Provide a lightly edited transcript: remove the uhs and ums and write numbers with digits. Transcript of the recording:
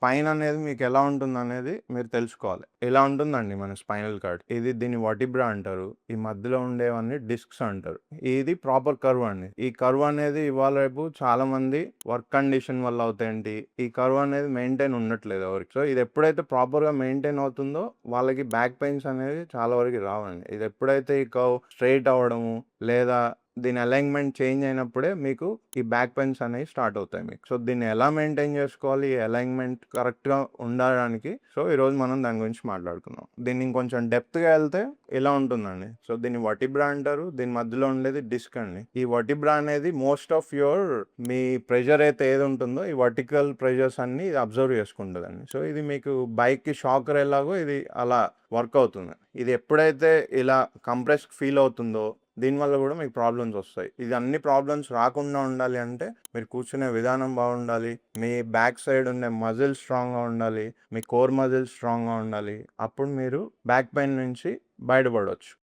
Spine అనేది మీకు ఎలా ఉంటుందనేది మీరు తెలుసుకోవాలి. ఇలా ఉంటుందండి మన స్పైనల్ కార్డ్. దీన్ని వర్టిబ్రా అంటారు. ఈ మధ్యలో ఉండేవన్నీ డిస్క్స్ అంటారు. ఇది ప్రాపర్ కర్వ్ అండి. ఈ కర్వ్ అనేది ఇవాళ రేపు చాలా మంది వర్క్ కండిషన్ వల్ల అవుతాయేంటి, ఈ కర్వ్ అనేది మెయింటైన్ ఉండట్లేదు ఎవరికి. సో ఇది ఎప్పుడైతే ప్రాపర్‌గా మెయింటైన్ అవుతుందో వాళ్ళకి బ్యాక్ పెయిన్స్ అనేవి చాలా వరకు రావండి. ఇది ఎప్పుడైతే ఈ కర్వ్ స్ట్రెయిట్ అవ్వడము లేదా దీని అలైన్‌మెంట్ చేంజ్ అయినప్పుడే మీకు ఈ బ్యాక్ పెయిన్స్ అనేవి స్టార్ట్ అవుతాయి మీకు. సో దీన్ని ఎలా మెయింటైన్ చేసుకోవాలి, ఈ అలైన్‌మెంట్ కరెక్ట్‌గా ఉండడానికి సో ఈరోజు మనం దాని గురించి మాట్లాడుకుందాం. దీన్ని ఇంకొంచెం డెప్త్‌గా వెళ్తే ఇలా ఉంటుందండి. సో దీన్ని వర్టిబ్రా అంటారు. దీని మధ్యలో ఉండేది డిస్క్ అండి. ఈ వర్టిబ్రా అనేది మోస్ట్ ఆఫ్ మీ ప్రెషర్ అయితే ఏది ఉంటుందో ఈ వర్టికల్ ప్రెషర్స్ అన్ని ఇది అబ్జర్వ్ చేసుకుంటుందండి. సో ఇది మీకు బైక్‌కి షాకర్ ఎలాగో ఇది అలా వర్క్ అవుతుంది. ఇది ఎప్పుడైతే ఇలా కంప్రెస్ ఫీల్ అవుతుందో దీనివల్ల కూడా మీకు ప్రాబ్లమ్స్ వస్తాయి. ఇది అన్ని ప్రాబ్లమ్స్ రాకుండా ఉండాలి అంటే మీరు కూర్చునే విధానం బాగుండాలి, మీ బ్యాక్ సైడ్ ఉండే మజిల్స్ స్ట్రాంగ్గా ఉండాలి, మీ కోర్ మజిల్స్ స్ట్రాంగ్గా ఉండాలి. అప్పుడు మీరు బ్యాక్ పెయిన్ నుంచి బయటపడవచ్చు.